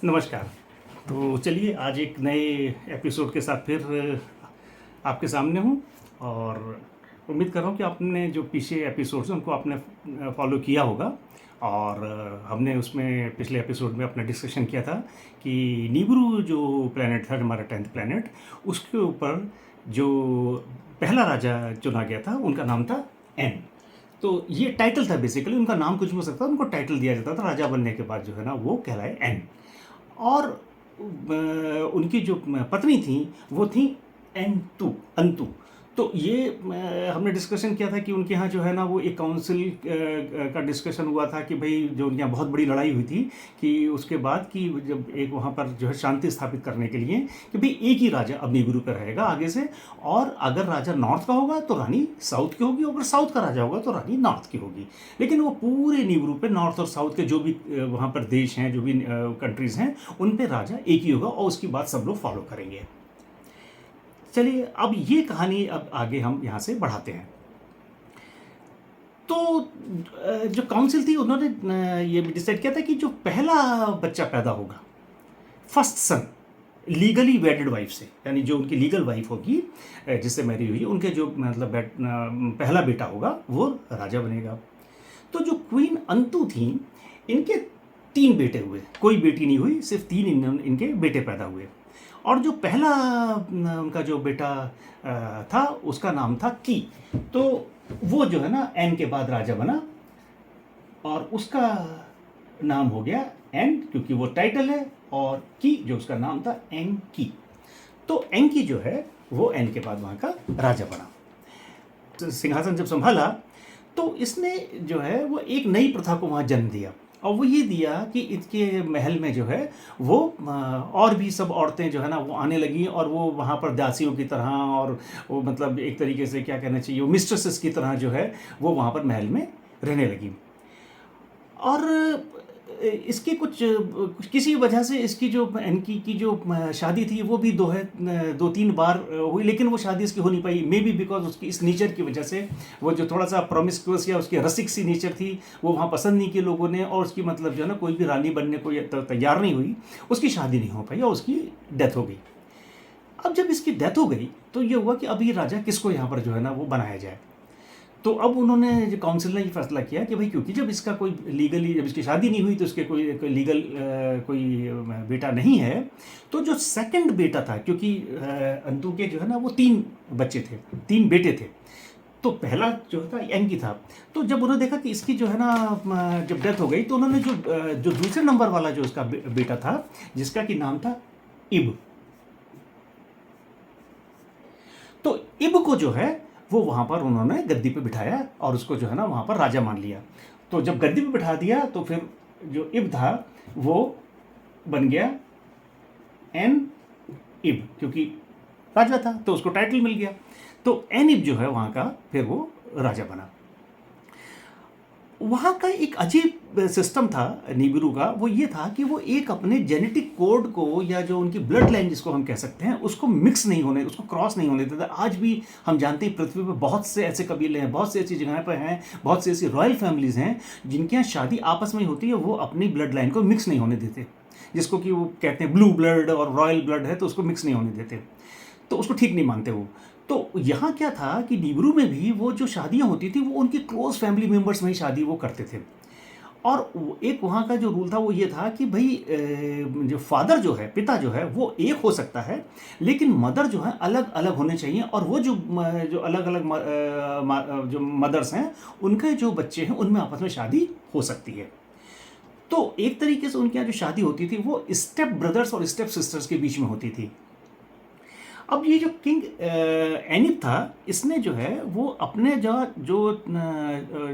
नमस्कार। तो चलिए आज एक नए एपिसोड के साथ फिर आपके सामने हूँ और उम्मीद कर रहा हूँ कि आपने जो पीछे एपिसोड्स हैं उनको आपने फॉलो किया होगा। और हमने उसमें पिछले एपिसोड में अपना डिस्कशन किया था कि निबिरू जो प्लेनेट था, हमारा 10th प्लेनेट, उसके ऊपर जो पहला राजा चुना गया था उनका नाम था एन। तो ये टाइटल था, बेसिकली उनका नाम कुछ भी हो सकता था, उनको टाइटल दिया जाता था राजा बनने के बाद, जो है ना वो कहलाए एन। और उनकी जो पत्नी थी वो थी एंतु अंतु। तो ये हमने डिस्कशन किया था कि उनके यहाँ जो है ना वो एक काउंसिल का डिस्कशन हुआ था कि भाई जो उनके यहाँ बहुत बड़ी लड़ाई हुई थी कि उसके बाद कि जब एक वहाँ पर जो है शांति स्थापित करने के लिए कि भाई एक ही राजा अब निबिरू पर रहेगा आगे से, और अगर राजा नॉर्थ का होगा तो रानी साउथ की होगी, अगर साउथ का राजा होगा तो रानी नॉर्थ की होगी। लेकिन वो पूरे निबिरू पे नॉर्थ और साउथ के जो भी वहाँ पर देश हैं, जो भी कंट्रीज़ हैं, उन पे राजा एक ही होगा और उसकी बात सब लोग फॉलो करेंगे। चलिए अब ये कहानी अब आगे हम यहाँ से बढ़ाते हैं। तो जो काउंसिल थी उन्होंने ये भी डिसाइड किया था कि जो पहला बच्चा पैदा होगा, फर्स्ट सन, लीगली वेडेड वाइफ से, यानी जो उनकी लीगल वाइफ होगी जिससे मैरी हुई, उनके जो मतलब पहला बेटा होगा वो राजा बनेगा। तो जो क्वीन अंतु थी, इनके 3 बेटे हुए, कोई बेटी नहीं हुई, सिर्फ 3 इनके बेटे पैदा हुए। और जो पहला उनका जो बेटा था उसका नाम था की। तो वो जो है ना एन के बाद राजा बना और उसका नाम हो गया एन, क्योंकि वो टाइटल है, और की जो उसका नाम था एंकी। तो एंकी जो है वो एन के बाद वहाँ का राजा बना। तो सिंहासन जब संभाला तो इसने जो है वो एक नई प्रथा को वहाँ जन्म दिया, और वो ये दिया कि इसके महल में जो है वो और भी सब औरतें जो है ना वो आने लगी, और वो वहाँ पर दासियों की तरह, और वो मतलब एक तरीके से क्या कहना चाहिए, वो मिस्ट्रेसेस की तरह जो है वो वहाँ पर महल में रहने लगी। और इसकी कुछ किसी वजह से इसकी जो इनकी की जो शादी थी वो भी 2-3 बार हुई, लेकिन वो शादी इसकी हो नहीं पाई। मे बी बिकॉज उसकी इस नेचर की वजह से, वो जो थोड़ा सा प्रोमिस्क्यूअस या उसकी रसिक सी नेचर थी वो वहाँ पसंद नहीं की लोगों ने, और उसकी मतलब जो है ना कोई भी रानी बनने को तैयार नहीं हुई, उसकी शादी नहीं हो पाई और उसकी डेथ हो गई। अब जब इसकी डेथ हो गई तो ये हुआ कि अब ये राजा किसको यहाँ पर जो है ना वो बनाया जाए। तो अब उन्होंने जो काउंसिल ने ये फैसला किया कि भाई क्योंकि जब इसका कोई लीगली, जब इसकी शादी नहीं हुई तो इसके कोई लीगल कोई बेटा नहीं है, तो जो सेकंड बेटा था, क्योंकि अंतु के जो है ना वो 3 बच्चे थे, 3 बेटे थे, तो पहला जो था एंकी था। तो जब उन्होंने देखा कि इसकी जो है ना जब डेथ हो गई तो उन्होंने जो दूसरे नंबर वाला जो उसका बेटा था जिसका कि नाम था इब, तो इब को जो है वो वहाँ पर उन्होंने गद्दी पे बिठाया और उसको जो है ना वहाँ पर राजा मान लिया। तो जब गद्दी पे बिठा दिया तो फिर जो इब था वो बन गया एन इब, क्योंकि राजा था तो उसको टाइटल मिल गया। तो एन इब जो है वहाँ का फिर वो राजा बना। वहाँ का एक अजीब सिस्टम था निबिरू का, वो ये था कि वो एक अपने जेनेटिक कोड को, या जो उनकी ब्लड लाइन जिसको हम कह सकते हैं, उसको मिक्स नहीं होने, उसको क्रॉस नहीं होने देते। आज भी हम जानते हैं पृथ्वी पर बहुत से ऐसे कबीले हैं, बहुत से ऐसी जगह पर हैं, बहुत से ऐसी रॉयल फैमिलीज हैं जिनके यहाँ शादी आपस में ही होती है, वो अपनी ब्लड लाइन को मिक्स नहीं होने देते, जिसको कि वो कहते हैं ब्लू ब्लड और रॉयल ब्लड है तो उसको मिक्स नहीं होने देते, तो उसको ठीक नहीं मानते वो। तो यहाँ क्या था कि निबिरू में भी वो जो शादियाँ होती थी वो उनकी क्लोज फैमिली मेम्बर्स में ही शादी वो करते थे। और एक वहाँ का जो रूल था वो ये था कि भाई जो फादर जो है, पिता जो है वो एक हो सकता है, लेकिन मदर जो है अलग अलग होने चाहिए, और वो जो अलग अलग जो मदर्स हैं उनके जो बच्चे हैं उनमें आपस में शादी हो सकती है। तो एक तरीके से उनके यहाँ जो शादी होती थी वो स्टेप ब्रदर्स और स्टेप सिस्टर्स के बीच में होती थी। अब ये जो किंग एनिप था, इसने जो है वो अपने जो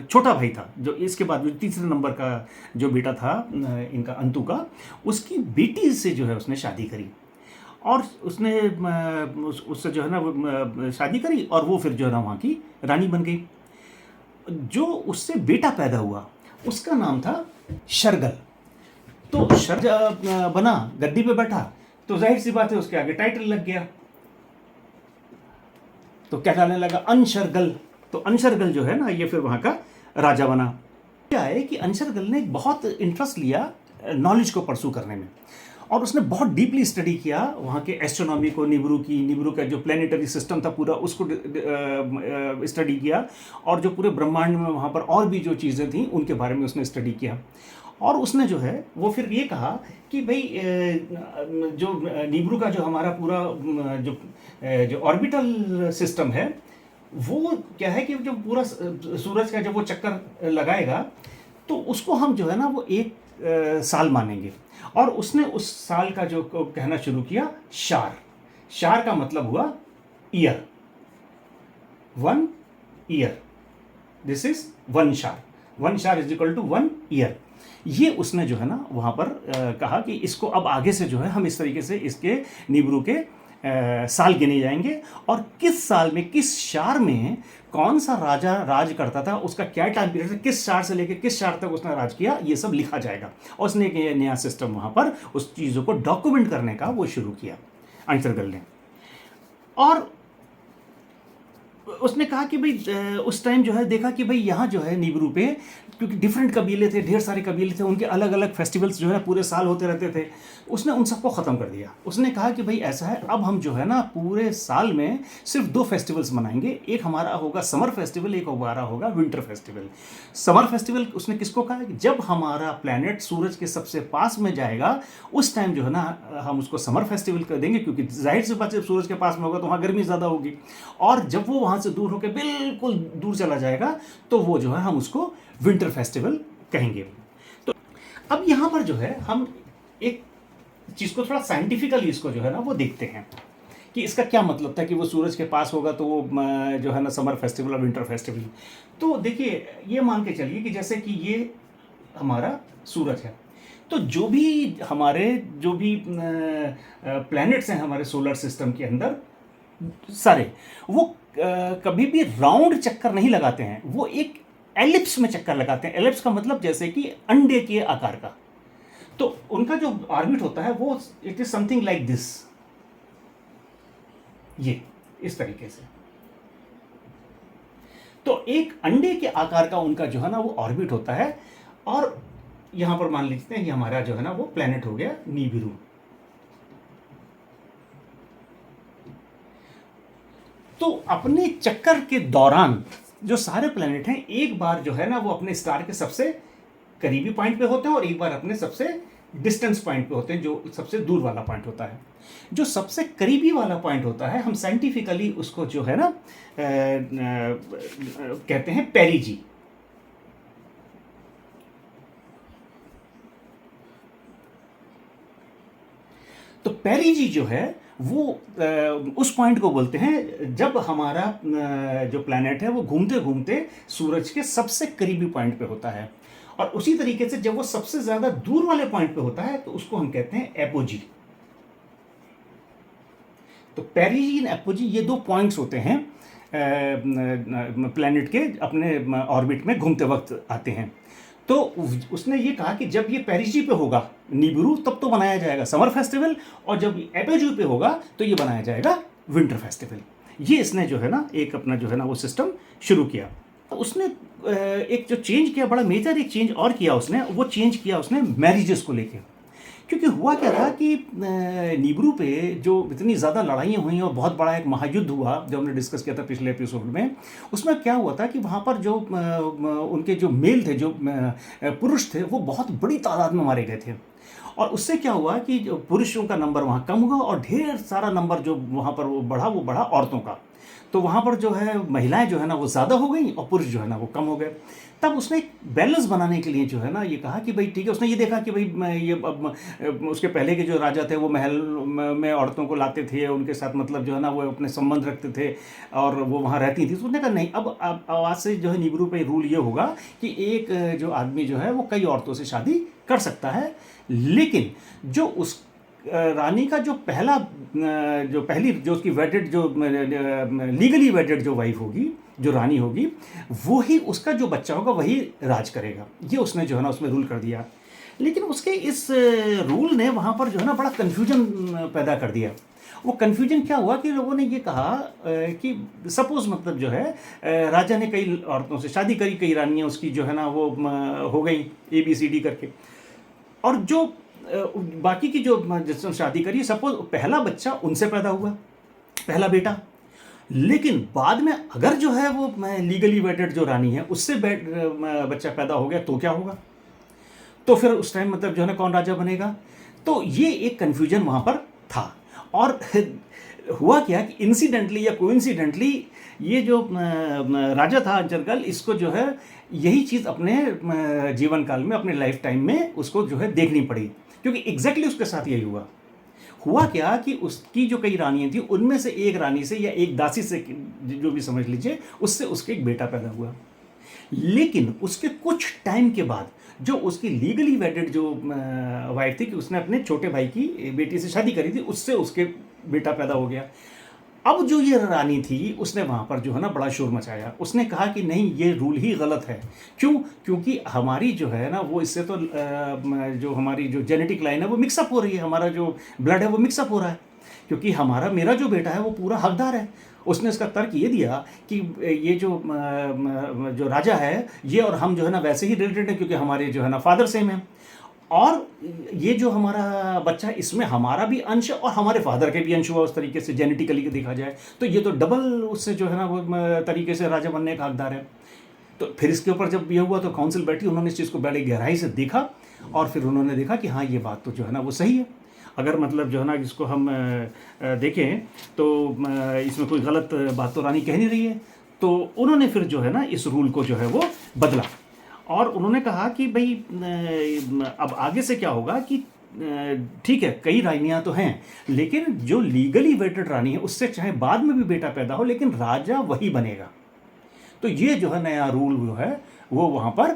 छोटा भाई था, जो इसके बाद जो तीसरे नंबर का जो बेटा था इनका अंतु का, उसकी बेटी से जो है उसने शादी करी, और उसने उससे जो है ना वो शादी करी, और वो फिर जो है ना वहाँ की रानी बन गई। जो उससे बेटा पैदा हुआ उसका नाम था शर्गल। तो शर्गल बना, गद्दी पे बैठा, तो जाहिर सी बात है उसके आगे टाइटल लग गया, तो क्या कहने लगा अनशरगल। तो अनशरगल जो है ना ये फिर वहाँ का राजा बना। क्या है कि अनशरगल ने बहुत इंटरेस्ट लिया नॉलेज को परसू करने में, और उसने बहुत डीपली स्टडी किया वहाँ के एस्ट्रोनॉमी को, निब्रू का जो प्लानिटरी सिस्टम था पूरा उसको स्टडी किया, और जो पूरे ब्रह्मांड में वहाँ पर और भी जो चीज़ें थी उनके बारे में उसने स्टडी किया। और उसने जो है वो फिर ये कहा कि भाई जो निब्रू का जो हमारा पूरा जो ऑर्बिटल सिस्टम है वो क्या है कि जब पूरा सूरज का जब वो चक्कर लगाएगा तो उसको हम जो है ना वो एक साल मानेंगे। और उसने उस साल का जो कहना शुरू किया शार। शार का मतलब हुआ ईयर, 1 ईयर, दिस इज 1 शार, 1 शार इज इक्वल टू 1 ईयर। ये उसने जो है ना वहाँ पर कहा कि इसको अब आगे से जो है हम इस तरीके से इसके निब्रू के साल गिने जाएंगे, और किस साल में किस शार में कौन सा राजा राज करता था, उसका क्या टाइम पीरियड था, किस शार से लेकर किस शार तक उसने राज किया, ये सब लिखा जाएगा। और उसने एक नया सिस्टम वहाँ पर उस चीज़ों को डॉक्यूमेंट करने का वो शुरू किया अंशरगल ने। और उसने कहा कि भाई उस टाइम जो है देखा कि भाई यहाँ जो है निब्रू पे, क्योंकि डिफरेंट कबीले थे, ढेर सारे कबीले थे, उनके अलग अलग फेस्टिवल्स जो है पूरे साल होते रहते थे। उसने उन सबको ख़त्म कर दिया। उसने कहा कि भाई ऐसा है, अब हम जो है ना पूरे साल में सिर्फ 2 फेस्टिवल्स मनाएंगे, एक हमारा होगा समर फेस्टिवल, एक हमारा होगा विंटर फेस्टिवल। समर फेस्टिवल उसने किसको कहा कि जब हमारा प्लैनेट सूरज के सबसे पास में जाएगा उस टाइम जो है ना हम उसको समर फेस्टिवल कर देंगे, क्योंकि जाहिर सी बात जब सूरज के पास में होगा तो वहाँ गर्मी ज़्यादा होगी, और जब वो वहाँ से दूर होकर बिल्कुल दूर चला जाएगा तो वो जो है हम उसको विंटर फेस्टिवल कहेंगे। तो अब यहाँ पर जो है हम एक चीज़ को थोड़ा साइंटिफिकली इसको जो है ना वो देखते हैं कि इसका क्या मतलब था कि वो सूरज के पास होगा तो वो जो है ना समर फेस्टिवल और विंटर फेस्टिवल। तो देखिए ये मान के चलिए कि जैसे कि ये हमारा सूरज है, तो जो भी प्लैनेट्स हैं हमारे सोलर सिस्टम के अंदर सारे, वो कभी भी राउंड चक्कर नहीं लगाते हैं, वो एक एलिप्स में चक्कर लगाते हैं। एलिप्स का मतलब जैसे कि अंडे के आकार का। तो उनका जो ऑर्बिट होता है वो it is something like this, ये इस तरीके से। तो एक अंडे के आकार का उनका जो है ना वो ऑर्बिट होता है। और यहां पर मान लीजिए ये हमारा जो है ना वो प्लैनेट हो गया निबिरू। तो अपने चक्कर के दौरान जो सारे प्लैनेट हैं एक बार जो है ना वो अपने स्टार के सबसे करीबी पॉइंट पे होते हैं और एक बार अपने सबसे डिस्टेंस पॉइंट पे होते हैं, जो सबसे दूर वाला पॉइंट होता है। जो सबसे करीबी वाला पॉइंट होता है हम साइंटिफिकली उसको जो है ना कहते हैं पेरिजी। तो पेरिजी जो है वो उस पॉइंट को बोलते हैं जब हमारा जो प्लैनेट है वो घूमते घूमते सूरज के सबसे करीबी पॉइंट पे होता है। और उसी तरीके से जब वो सबसे ज्यादा दूर वाले पॉइंट पे होता है तो उसको हम कहते हैं एपोजी। तो पेरिजी एंड एपोजी ये 2 पॉइंट्स होते हैं प्लैनेट के अपने ऑर्बिट में घूमते वक्त आते हैं। तो उसने ये कहा कि जब ये पेरिजी पे होगा निबिरू तब तो बनाया जाएगा समर फेस्टिवल, और जब एपोजी पे होगा तो ये बनाया जाएगा विंटर फेस्टिवल। ये इसने जो है ना एक अपना जो है ना वो सिस्टम शुरू किया। तो उसने एक जो चेंज किया, बड़ा मेजर एक चेंज और किया उसने, वो चेंज किया उसने मैरिजेस को लेके। क्योंकि हुआ क्या था कि निबिरू पे जो इतनी ज़्यादा लड़ाइयाँ हुई और बहुत बड़ा एक महायुद्ध हुआ जो हमने डिस्कस किया था पिछले एपिसोड में, उसमें क्या हुआ था कि वहाँ पर जो उनके जो मेल थे, जो पुरुष थे, वो बहुत बड़ी तादाद में मारे गए थे। और उससे क्या हुआ कि जो पुरुषों का नंबर वहाँ कम हुआ और ढेर सारा नंबर जो वहाँ पर वो बढ़ा औरतों का। तो वहाँ पर जो है महिलाएं जो है ना वो ज़्यादा हो गई और पुरुष जो है ना वो कम हो गए। तब उसने एक बैलेंस बनाने के लिए जो है ना ये कहा कि भाई ठीक है, उसने ये देखा कि भाई ये उसके पहले के जो राजा थे वो महल में औरतों को लाते थे, उनके साथ मतलब जो है ना वो अपने संबंध रखते थे और वो वहाँ रहती थी। तो उसने कहा नहीं, अब आज से जो है निबिरू पे रूल ये होगा कि एक जो आदमी जो है वो कई औरतों से शादी कर सकता है, लेकिन जो उस रानी का जो पहली जो उसकी वेडेड जो लीगली वेडेड जो वाइफ होगी, जो रानी होगी, वो ही उसका जो बच्चा होगा वही राज करेगा। ये उसने जो है ना उसमें रूल कर दिया। लेकिन उसके इस रूल ने वहाँ पर जो है ना बड़ा कन्फ्यूजन पैदा कर दिया। वो कन्फ्यूजन क्या हुआ कि लोगों ने ये कहा कि सपोज मतलब जो है राजा ने कई औरतों से शादी करी, कई रानियाँ उसकी जो है ना वो हो गई ABCD करके, और जो बाकी की जो जिसने शादी करी, सपोज पहला बच्चा उनसे पैदा हुआ, पहला बेटा, लेकिन बाद में अगर जो है वो लीगली वेडेड जो रानी है उससे बच्चा पैदा हो गया तो क्या होगा? तो फिर उस टाइम मतलब जो है ना कौन राजा बनेगा? तो ये एक कन्फ्यूजन वहाँ पर था। और हुआ क्या कि इंसिडेंटली या कोइंसिडेंटली ये जो राजा था अंचरगल, इसको जो है यही चीज़ अपने जीवन काल में, अपने लाइफ टाइम में उसको जो है देखनी पड़ी, क्योंकि एग्जैक्टली उसके साथ यही हुआ क्या कि उसकी जो कई रानियां थी उनमें से एक रानी से या एक दासी से, जो भी समझ लीजिए, उससे उसके एक बेटा पैदा हुआ। लेकिन उसके कुछ टाइम के बाद जो उसकी लीगली वेडेड जो वाइफ थी, कि उसने अपने छोटे भाई की बेटी से शादी करी थी, उससे उसके बेटा पैदा हो गया। अब जो ये रानी थी उसने वहाँ पर जो है ना बड़ा शोर मचाया। उसने कहा कि नहीं, ये रूल ही गलत है। क्यों? क्योंकि हमारी जो है ना वो इससे तो जो हमारी जो जेनेटिक लाइन है वो मिक्सअप हो रही है, हमारा जो ब्लड है वो मिक्सअप हो रहा है, क्योंकि मेरा जो बेटा है वो पूरा हकदार है। उसने इसका तर्क ये दिया कि ये जो राजा है ये और हम जो है ना वैसे ही रिलेटेड हैं, क्योंकि हमारे जो है ना फादर सेम है, और ये जो हमारा बच्चा है इसमें हमारा भी अंश और हमारे फादर के भी अंश हुआ, उस तरीके से जेनेटिकली देखा जाए तो ये तो डबल उससे जो है ना वो तरीके से राजा बनने का हकदार है। तो फिर इसके ऊपर जब ये हुआ तो काउंसिल बैठी, उन्होंने इस चीज़ को बड़ी गहराई से देखा और फिर उन्होंने देखा कि हाँ ये बात तो जो है ना वो सही है। अगर मतलब जो है ना इसको हम देखें तो इसमें कोई गलत बात तो रानी कह नहीं रही है। तो उन्होंने फिर जो है ना इस रूल को जो है वो बदला, और उन्होंने कहा कि भाई अब आगे से क्या होगा कि ठीक है कई रानियां तो हैं, लेकिन जो लीगली वेटेड रानी है उससे चाहे बाद में भी बेटा पैदा हो लेकिन राजा वही बनेगा। तो ये जो है नया रूल जो है वो वहाँ पर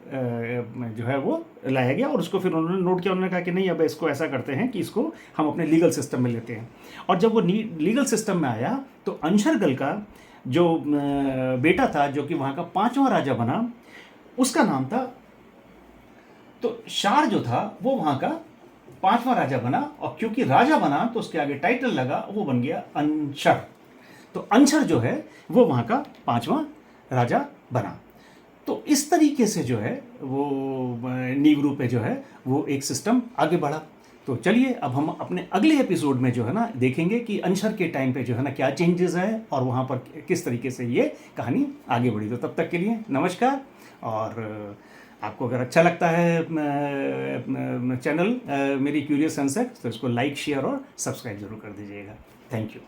जो है वो लाया गया, और उसको फिर उन्होंने नोट किया। उन्होंने कहा कि नहीं, अब इसको ऐसा करते हैं कि इसको हम अपने लीगल सिस्टम में लेते हैं। और जब वो लीगल सिस्टम में आया तो अंशरगल का जो बेटा था, जो कि वहाँ का 5वां राजा बना, उसका नाम था, तो शार जो था वो वहाँ का 5वां राजा बना, और क्योंकि राजा बना तो उसके आगे टाइटल लगा, वो बन गया अंशर। तो अंशर जो है वो वहाँ का 5वां राजा बना। तो इस तरीके से जो है वो नीवरू पे जो है वो एक सिस्टम आगे बढ़ा। तो चलिए अब हम अपने अगले एपिसोड में जो है ना देखेंगे कि अंशर के टाइम पे जो है ना क्या चेंजेस है और वहाँ पर किस तरीके से ये कहानी आगे बढ़ी। तो तब तक के लिए नमस्कार, और आपको अगर अच्छा लगता है चैनल मेरी क्यूरियस सनसेट तो इसको लाइक, शेयर और सब्सक्राइब जरूर कर दीजिएगा। Thank you.